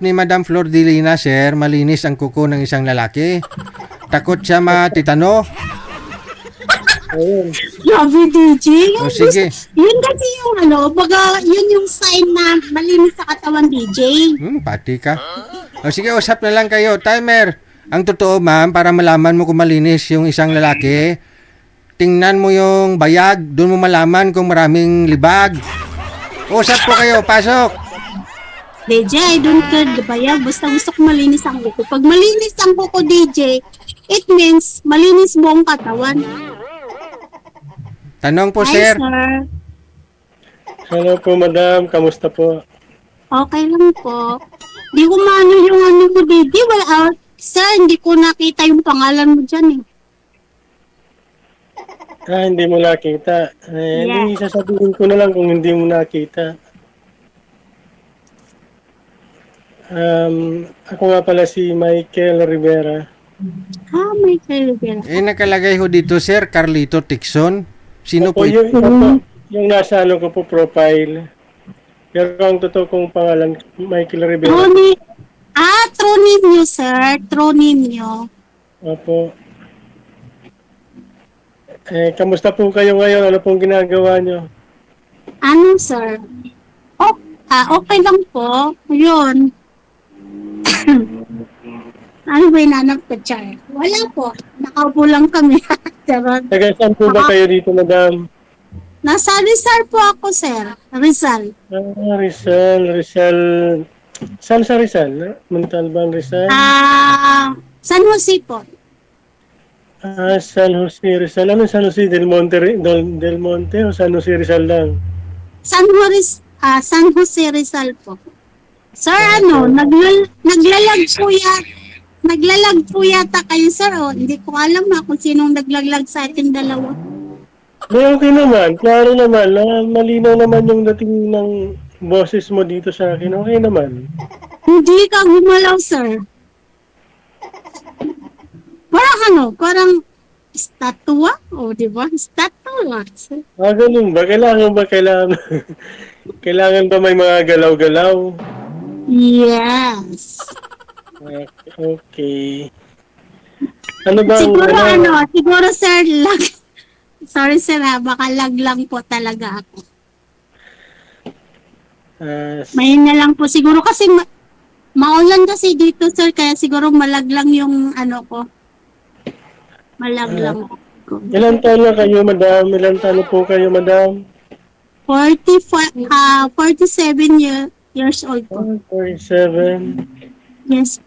Ni Madam Flordelina, sir, malinis ang kuko ng isang lalaki. Takot siya matitano. Ayun. Grabe, DJ. O Yung gusto, sige. yun kasi yung baga, yun yung sign na malinis sa katawan, DJ. Pati ka. O sige, usap na lang kayo. Timer. Ang totoo, ma'am, para malaman mo kung malinis yung isang lalaki, tingnan mo yung bayag, doon mo malaman kung maraming libag. Usap po kayo, pasok. DJ, I don't care the bayag. Basta gusto ko malinis ang kuko. Pag malinis ang kuko, DJ, it means malinis buong katawan. Tanong po, Hi, sir. sir. Hello po, madam. Kamusta po? Okay lang po. Di ko maano yung ano mo, DJ. Wala, sir, hindi ko nakita yung pangalan mo dyan eh. Hindi mo nakita. Hindi sasabihin ko na lang kung hindi mo nakita. Ako nga pala si Michael Rivera. May Rivera. Nakalagay ho dito, sir, Carlito Tixon. Sino po Opo, ito? yung nasa ano ko po profile. Pero ang totoo kong pangalan, Michael Rivera. True name nyo, sir. True name nyo. Opo. Kamusta po kayo ngayon? Ano pong ginagawa nyo? Ano, sir? Okay lang po. Yun. Ano ba hinanap ko, Char? Wala po. Nakaupo lang kami. Charot. Taga saan po ba kayo dito, madam? Nasa Rizal po ako, sir. Rizal. Rizal. Saan sa Rizal? Montalban, Rizal? San Jose po. San Jose, Rizal. Ano San Jose? Del Monte o San Jose, Rizal lang? San Jose Rizal po. Sir, naglalag po yata kayo, sir. Hindi ko alam kung sinong naglaglag sa ating dalawa. Okay naman. Klaro naman. Malinaw naman yung dating ng boses mo dito sa akin. Okay naman. Hindi ka gumalaw, sir. Parang statua? Di ba? Statua. Ganun ba? Kailangan ba may mga galaw-galaw? Yes. Okay. Ano ba? Siguro, sir, lag. Sorry, sir, baka lag lang po talaga ako. Mahina lang po. Siguro kasi, maulan kasi dito, sir, kaya siguro malaglang yung ko. Malaglang ko. Ilan taon na kayo, madam? Ilan taon po kayo, madam? 47 years old po. 47. Yes.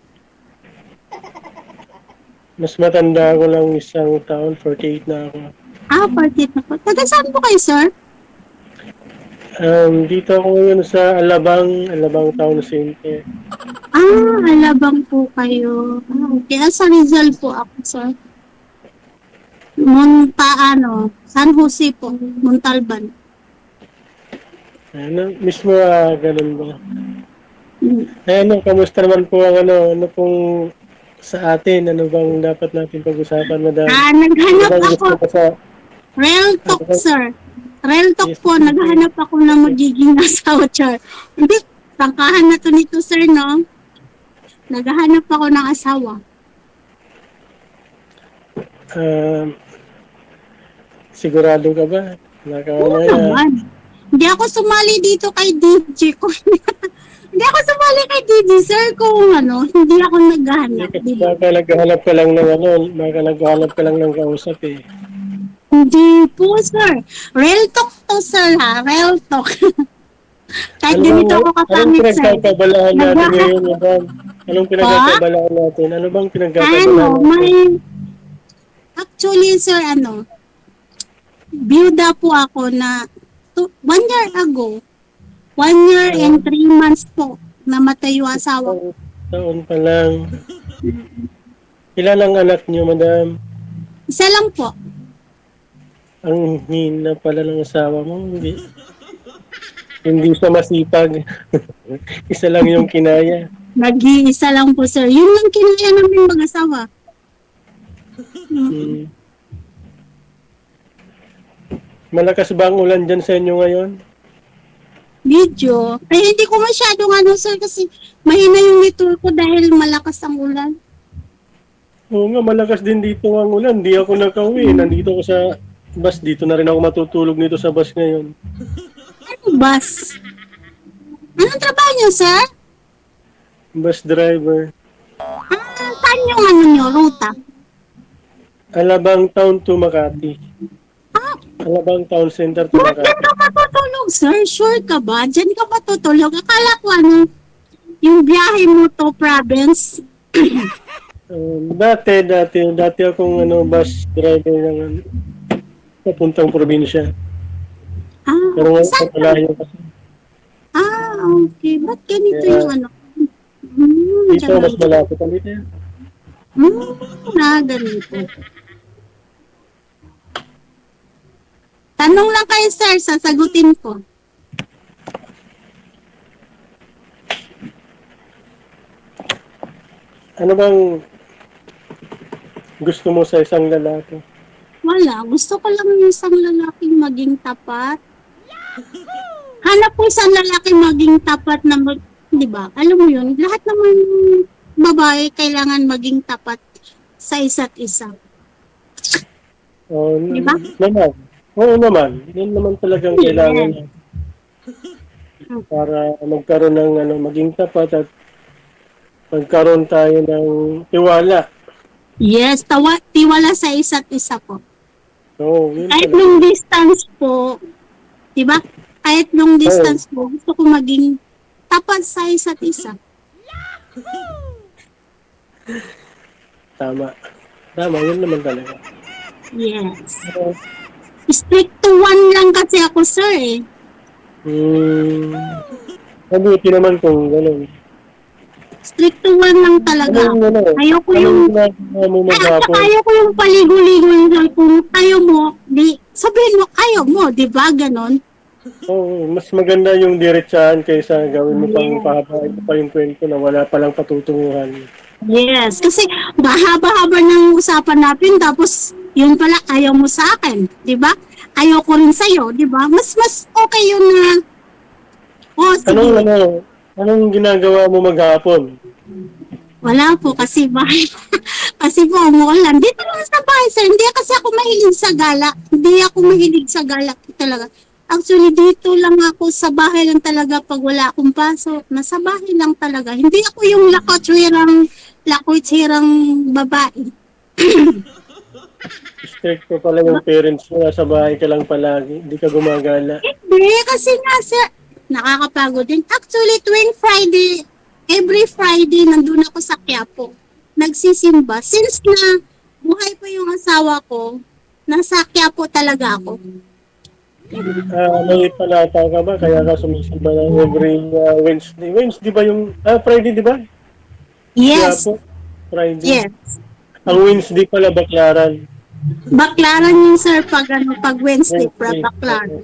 Mas matanda ako lang isang taon. 48 na ako. 48 na po. Taga saan po kayo, sir? Dito ako ngayon sa Alabang Town Center. Alabang po kayo. Kaya sa Rizal po ako, sir. San Jose po, Montalban. Mismo ganun ba? Kamusta naman po ang ano pong sa atin? Ano bang dapat natin pag-usapan, madam? Naghanap ako. Real talk, sir. Real talk po, naghanap ako ng magiging asawa, Char. Hindi, tangkahan na to nito, sir, no? Naghahanap ako ng asawa. Sigurado ka ba? Oo naman. Hindi ako sumali dito kay DJ ko. Hindi ako sumali kay DJ, sir, kung hindi ako naghahanap. Baka naghahanap ka lang ng kausap eh. Hindi po, sir. Real talk to, sir, ha? Real talk. Kahit ganito ako kapangit, sir. Anong pinagkakabalaan natin ngayon, madam? Anong pinagkakabalaan natin? Ano bang pinagkakabalaan natin? Actually, sir, biyuda po ako na 1 year ago. 1 year and 3 months po namatay yung asawa ko. Taon pa lang. Ilan ang anak niyo, madam? Isa lang po. Ang hina pala ng asawa mo. Hindi siya masipag. Isa lang yung kinaya. Nag-iisa lang po, sir. Yun lang kinaya namin mag-asawa. Malakas ba ang ulan dyan sa inyo ngayon? video. Eh, hindi ko masyadong ano, sir, kasi mahina yung network ko dahil malakas ang ulan. Oo nga, malakas din dito ang ulan. Di ako nakauwi. Nandito ako sa bus. Dito na rin ako matutulog nito sa bus ngayon. Ano bus? Anong trabaho niyo, sir? Bus driver. Saan yung ano niyo, ruta? Alabang Town to Makati. Ah, Alabang Town Center to bakit Makati. ka matutulog, sir? Sure ka ba? Diyan ka matutulog? Akala ko ano, yung biyahe mo to province. Dati akong bus driver ng papuntang probinsya. Pero ngayon, Saan ka? malayo kasi. Okay. Ba't ganito Yeah. yung ano? Dito, mas malapit ang dito. Ganito. Tanong lang kayo, sir. Sasagutin ko. Ano bang gusto mo sa isang lalaki? Wala. Gusto ko lang yung isang lalaking maging tapat. Hanap ko isang lalaki maging tapat na di ba? Alam mo yun, lahat naman babae kailangan maging tapat sa isa't isa. Oh, Diba? Naman. Oo naman. Yun naman talagang kailangan niya. Para magkaroon ng maging tapat at magkaroon tayo ng tiwala. Yes, tiwala sa isa't isa po. Oo, yun Kahit talaga. nung distance po, di ba? Kahit nung distance po, gusto ko maging tapat sa isa't isa. Tama. Tama, yun naman talaga. Yes. Strict to one lang kasi ako, sir, eh. Mabuti naman kung gano'n. Strict to one lang talaga. Ayoko yung... ginagawa mo At saka maghapon? ayoko yung paligo-ligo lang kung ayaw mo, sabihin mo, ayaw mo, di ba? Ganon. Oo, mas maganda yung diretsahan kaysa gawin mo pang pahabain pa yung kwento na wala palang patutunguhan. Yes, kasi bahaba-haba ng usapan natin, tapos yun pala ayaw mo sa akin, di ba? Ayaw ko rin sa'yo, di ba? Mas okay yun na, sige. Anong ginagawa mo maghapon? Wala po, kasi bahay. Kasi po, umuulan. Dito lang sa bahay, sir. Hindi kasi ako mahilig sa gala. Hindi ako mahilig sa gala talaga. Actually, dito lang ako sa bahay lang talaga pag wala akong pasok. Nasa bahay lang talaga. Hindi ako yung lakotsirang babae. Strict ko pala yung parents mo, nasa bahay ka lang palagi, hindi ka gumagala. Hindi, kasi nga, sir, nakakapagod din. Actually, tuwing Friday, every Friday, nandun ako sa Quiapo. Nagsisimba. Since na buhay pa yung asawa ko, nasa Quiapo talaga ako. May palata ka ba? Kaya ka sumisimba na every Wednesday. Wednesday ba yung... Friday, di ba? Yes. Quiapo? Friday. Yes. Ang Wednesday pala, Baklaran. Baklaran yun, sir, pag Wednesday, baklaran.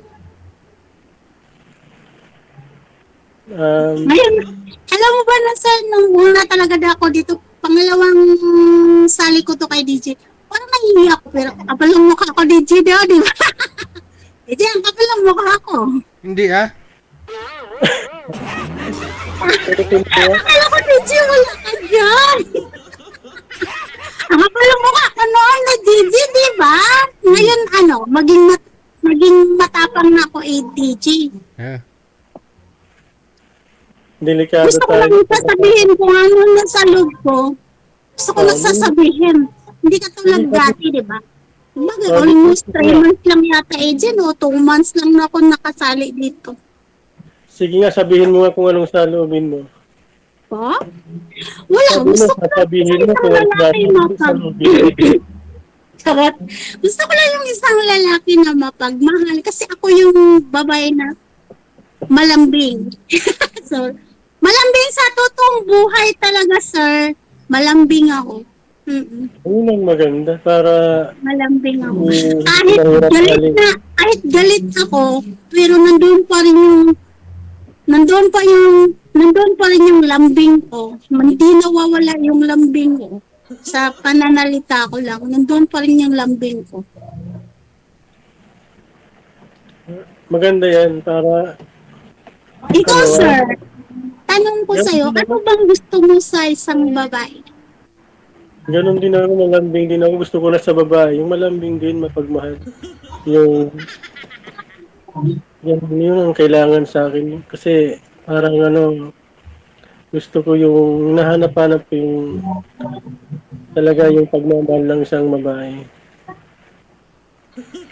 Ngayon, alam mo ba na, sir, nung una talaga ako dito, pangalawang sali ko to kay DJ, parang nahihiya ako, pero kapal ang mukha ko, DJ, di ba? DJ, ang kapal ang mukha ko. Hindi Akala ko, DJ, wala ka dyan. Ang kapal ang mukha ko noon na DJ, di ba? Ngayon, maging matapang na ako, DJ. Yeah. Delikado Gusto ko lang tayo. sasabihin kung ano nasa loob ko. Gusto ko lang sasabihin. Hindi ka tulad dati, di ba? Kumbaga, almost 3 months lang yata, Ejen, o 2 months lang na ako nakasali dito. Sige nga, sabihin mo nga kung anong saloobin mo. Po? Wala, gusto ko lang sabihin mo kung anong saloobin mo. Charot. Gusto ko lang yung isang lalaki na mapagmahal kasi ako yung babae na malambing. So, malambing sa totoong buhay talaga, sir. Malambing ako. Yun ang maganda para Malambing ako. mahirap Kahit galit ako, pero nandun pa rin yung lambing ko. Hindi nawawala yung lambing ko. Sa pananalita ko lang, nandun pa rin yung lambing ko. maganda yan para Ikaw, Ano, sir, tanong ko ganun sa'yo, din ano ako. bang gusto mo sa isang babae? Ganun din ako, malambing din ako. Gusto ko na sa babae. Yung malambing din, mapagmahal. Yung, yun ang kailangan sa akin. Kasi, parang ano, gusto ko yung, nahanap-hanap ko yung, talaga yung pagmamahal ng isang babae.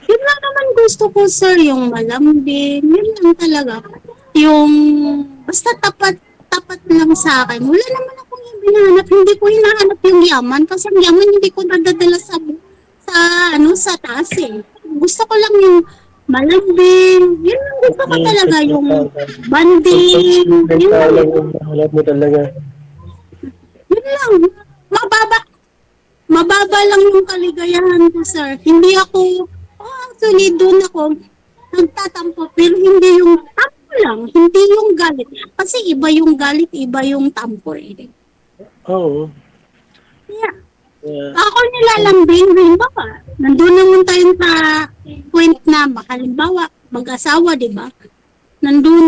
Yun lang naman gusto ko, sir, yung malambing, yun lang talaga. Yung, basta tapat lang sa akin. Wala naman akong yung hinahanap. Hindi ko hinahanap yung yaman kasi ang yaman hindi ko nadadala sa taas eh. Gusto ko lang yung malambing. Yun lang gusto ko Yung talaga, yung pag-ibig banding. ng Yun tao lang. lang yung nahanap mo talaga. Yun lang. Mababa. Mababa lang yung kaligayahan ko, sir. Hindi ako, actually, doon ako nagtatampo, pero hindi yung tampo lang, hindi yung galit. Kasi iba yung galit, iba yung tampo eh. Oo. Yeah. Yeah. Ako nilalambing, halimbawa, nandun naman tayo sa point na, halimbawa, mag-asawa, di ba? Nandun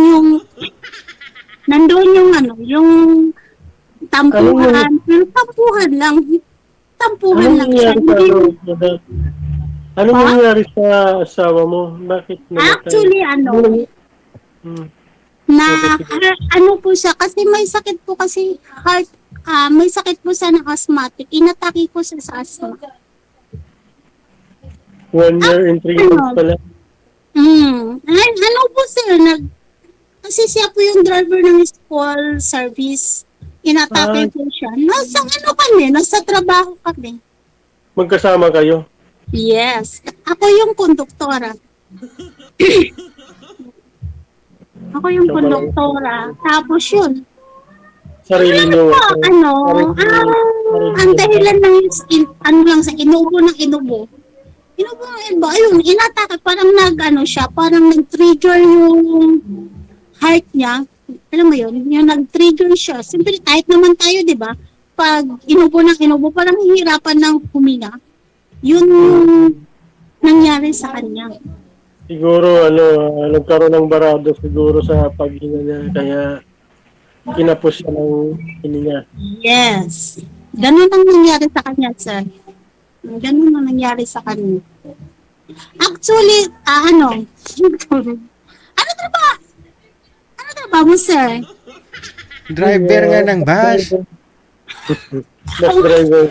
yung ano, yung tampuhan, pero tampuhan lang. Tampuhan Anong lang siya. nangyari sa Hindi, ano, madam? Anong Ha? nangyari sa asawa mo? Bakit namatay? actually, ano, Hmm. na Okay, sige. ano po siya kasi may sakit po kasi may sakit po siya ng asthmatic. Inatake ko siya sa asthma. 1 year and 3 months pala. Ano po sir, kasi siya po yung driver ng school service. Ah, Inatake po siya. Nasa trabaho kami. magkasama kayo. Yes. Ako yung konduktora. Ako yung Siya pala yung konduktora. Tapos yun, sarili nyo. ano, ang dahilan ng ano lang sa inubo ng inubo. Inubo ng inubo, ayun, inatake, parang siya, parang nag-trigger yung heart niya. Alam mo yun, yung nag-trigger siya. Siyempre, kahit naman tayo, di ba? Pag inubo ng inubo, parang hihirapan ng huminga. Yun yung nangyari sa kanya. Siguro, ano, nagkaroon ng barado siguro sa paghinga niya. Kaya, kinapos siya ng hininga. Yes. Ganun ang nangyari sa kanya, sir. Ganun ang nangyari sa kanya. Actually, ano trabaho? Ano trabaho mo, sir? Driver nga ng bus. Bus driver.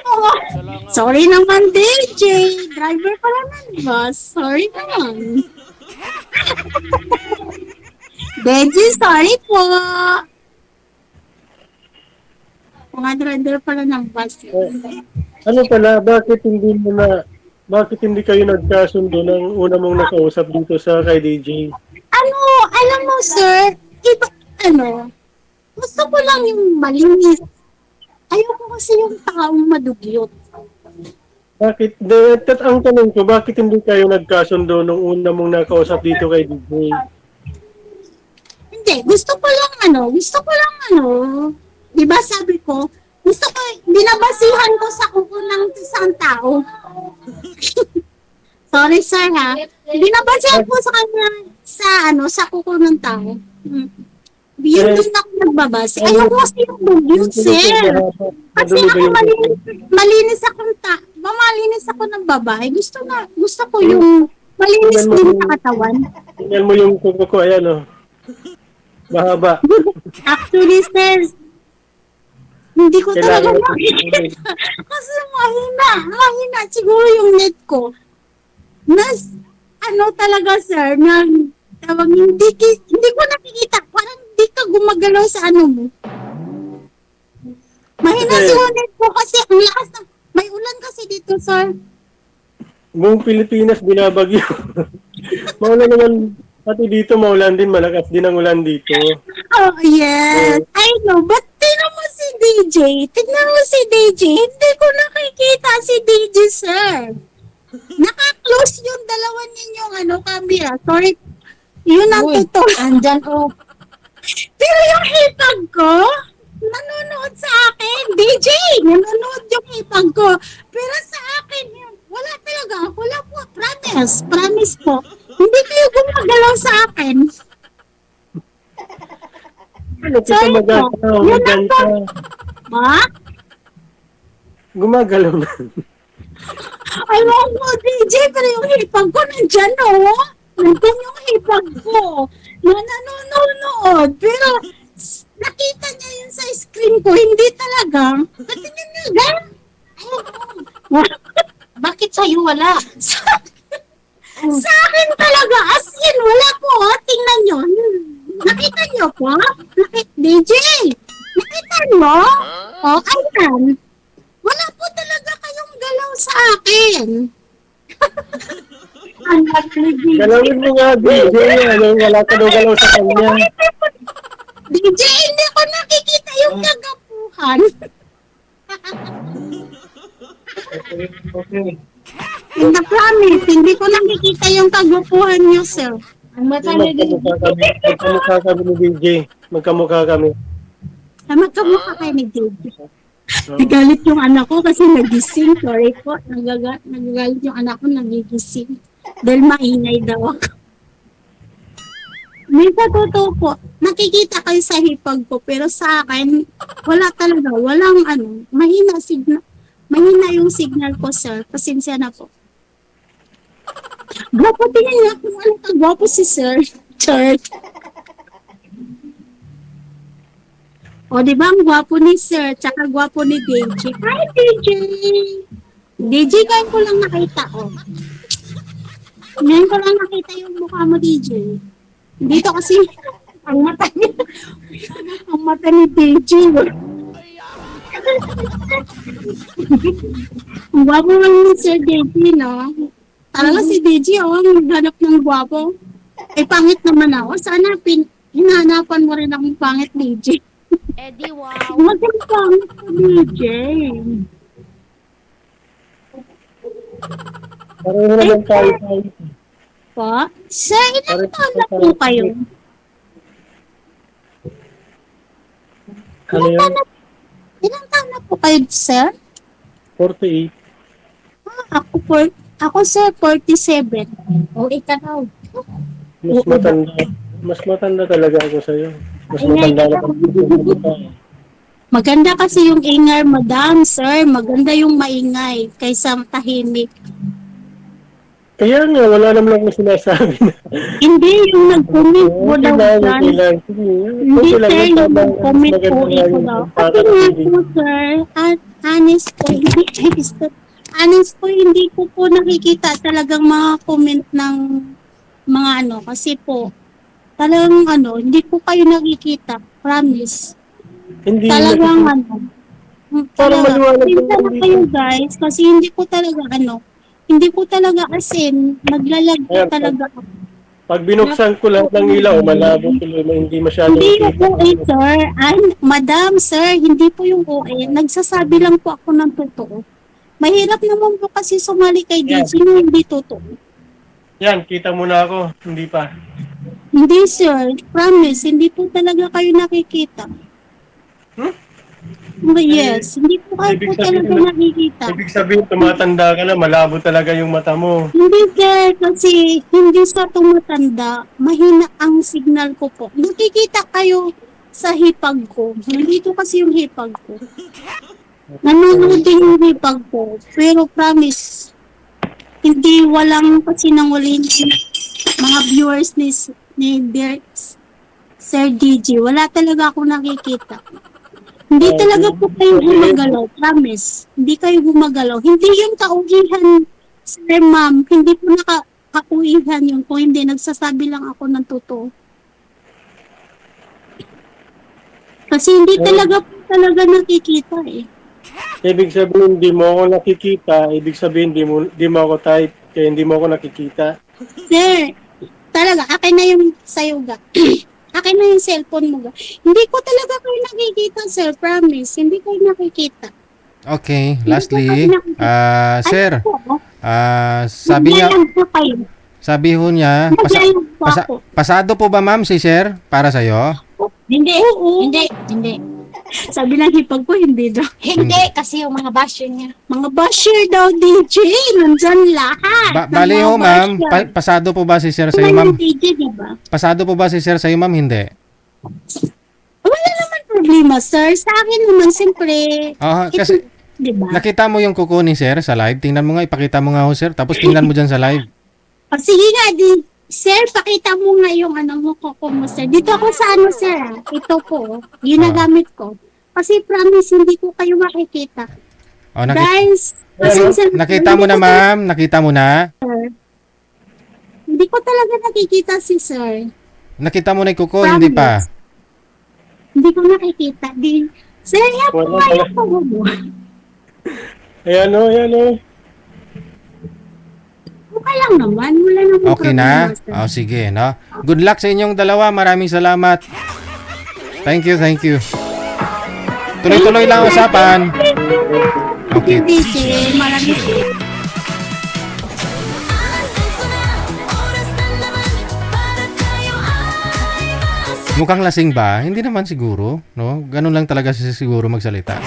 Oh, sorry naman, DJ. Driver pala ng bus. Sorry naman. DJ, sorry po. Mga driver pala ng bus. Ano pala, bakit hindi kayo nagkasundo ng una mong nakausap dito sa kay DJ? Alam mo, sir, iba, gusto ko lang yung malinis. Ayoko kasi yung taong madugyot. Bakit, ang tanong ko, bakit hindi kayo nagkasundo nung una mong nakausap dito kay DJ? Hindi, gusto ko lang, di ba sabi ko, binabasihan ko sa kuko ng isang tao. Sorry, sir, ha? Binabasihan ko sa kanya, sa kuko ng tao. Yun din ako nagbabase. Ayoko kasi yung dugyot, sir. Kasi ako malinis ako ng babae. Gusto ko yung malinis din sa katawan. Tingnan mo yung kuko ko, ayan o. Mahaba. Actually, sir, hindi ko talaga Kailangan makikita. Kasi mahina. Siguro yung net ko. Talaga, sir, hindi ko nakikita. Parang hindi ka gumagalaw sa mo. Mahina Kasi- siguro net ko kasi ang lakas may ulan kasi dito, sir. Buong Pilipinas binabagyo. Maulan naman, pati dito maulan din, malakas din ang ulan dito. Oh, yes. I know. But tignan mo si DJ. Hindi ko nakikita si DJ, sir. Naka-close yung dalawa ninyong camera. Sorry. Yun ang totoo. Andyan oh. Pero yung hipag ko, nanonood sa akin. DJ, nanonood yung hipag ko. Pero sa akin, wala talaga. Wala po. Promise. Promise po. Hindi kayo gumagalaw sa akin. Nakita Sorry po. magagalaw. Yun Diyan lang ka. po. Ma? Gumagalaw na. Ay, wag mo, DJ, pero yung hipag ko nandyan, oh. Nandyan yung hipag ko. Na nanonood. Pero, nakita niya yun sa screen ko. Hindi talaga. Natingin niya, gan? Bakit sa'yo wala? Sa akin talaga, as in, wala po, oh. Tingnan nyo. Nakita nyo po? DJ, nakita mo? O, ayan. Wala po talaga kayong galaw sa akin. Ang DJ. Galawin mo nga, DJ. Wala ka daw galaw sa kanya. DJ, hindi ko nakikita yung kagapuhan. Okay. In the promise, hindi ko nakikita yung kagapuhan niyo, sir. Ang mata ni Magkamukha kami ni DJ. Magkamukha kami. Magkamukha kayo ni DJ. Nagalit yung anak ko kasi nagising. Sorry po. Nagagalit yung anak ko nagigising. Dahil maingay daw ako. May totoo po. Nakikita kayo sa hipag ko. Pero sa akin, wala talaga. Walang mahina signal. Mahina yung signal ko, sir. Pasensya na po. Gwapo tingnan niya kung ano kagwapo si sir. Church. O, di ba ang gwapo ni sir, tsaka gwapo ni DJ. Hi, DJ! DJ, ngayon ko lang nakita, oh. Ngayon ko lang nakita yung mukha mo, DJ. Dito kasi, ang mata ni DJ. Ang gwapo lang ni Sir DJ, no? Talaga si DJ, oh, naghanap ng gwapo. Eh, pangit naman ako. Sana hinahanapan mo rin akong pangit, DJ. Eddie, wow. Magandang pangit ko, DJ. Pareho naman tayo. Po? Sir, ilang taon na po kayo? Ano yun? Ilang taon na po kayo, sir? 48. Ako, sir, 47. O, ikaw. Mas matanda talaga ako sa'yo. Mas Ay, matanda na Maganda kasi yung ingay, madam, sir. Maganda yung maingay kaysa tahimik. Kaya nga, wala naman akong sinasabi na. Hindi, yung nag-comment po daw dyan. Hindi, sir, yung nag-comment po ito daw. Kasi nga po, sir, honest po, hindi ko po nakikita talagang mga comment ng mga kasi po, talagang hindi po kayo nakikita. Promise. Hindi Talagang Parang maliwanag Pinta na yung kayo guys, kasi hindi po talaga as in, naglalag po Ayan, talaga ako. Pag binuksan ko lahat ng ilaw, malabo tuloy na hindi masyado. Hindi yung OA, sir. Madam, sir, hindi po yung OA. Nagsasabi lang po ako ng totoo. Mahirap naman po kasi sumali kay DJ na hindi totoo. Yan, kita mo na ako. Hindi pa. Hindi, sir. Promise, hindi po talaga kayo nakikita. Yes, hindi po kayo po Ibig talaga sabihin- nakikita. Ibig sabihin, tumatanda ka na, malabo talaga yung mata mo. Hindi, sir, kasi hindi sa tumatanda, mahina ang signal ko po. Nakikita kayo sa hipag ko. Nandito kasi yung hipag ko. Nanonood din yung hipag ko. Pero promise, hindi walang pasinanguling mga viewers ni Sir DJ. Wala talaga ako nakikita. Hindi talaga po kayo gumagalaw, promise. Hindi kayo gumagalaw. Hindi yung kaugihan, sir, ma'am. Hindi po nakauihan yun. Kung hindi, nagsasabi lang ako ng totoo. Kasi hindi talaga po talaga nakikita eh. Ibig sabihin, hindi mo ako nakikita. Ibig sabihin, di mo ako type. Kaya hindi mo ako nakikita. Sir, talaga, akin na yung sayo ga. Akin na yung cellphone mo ga. Hindi ko talaga kayo nakikita, sir. Promise. Hindi ko nakikita. Okay, lastly, sir, Ano po? sabi niya, Maglalag po kayo. sabi ho niya, Maglalag po ako. pasado po ba ma'am si sir para sa'yo? Hindi. Oo. Hindi. Sabi ng hipag ko, hindi daw. Hindi, kasi yung mga basher niya. Mga basher daw, DJ. Nandyan lahat. Bali ho ma'am, pasado po ba si sir sa'yo ma'am? DJ, diba? Pasado po ba si sir sa'yo ma'am? Hindi. Wala problema, sir. Sa akin naman, siyempre, Kasi di ba? nakita mo yung kuko ni sir sa live. Tingnan mo nga, ipakita mo nga ho sir. Tapos tingnan mo dyan sa live. Sige nga, sir, pakita mo nga yung kuko mo, sir. Dito ako sa sir. Ito po, ginagamit ko. Kasi promise, hindi ko kayo makikita. Guys, pasensya na- Nakita mo na ma'am? Nakita mo na? Hindi ko talaga nakikita si sir. Nakita mo na yung kuko? Hindi pa. Hindi ko nakikita. Sir, yan po Wala kayo pala. po. Ayan o. Okay lang naman. Wala namang Okay na? sir. Sige, no? Good luck sa inyong dalawa. Maraming salamat. Thank you. Tuloy-tuloy lang ang usapan. Okay. DJ, maraming Mukhang lasing ba? Hindi naman siguro, no? Ganun lang talaga siya siguro magsalita.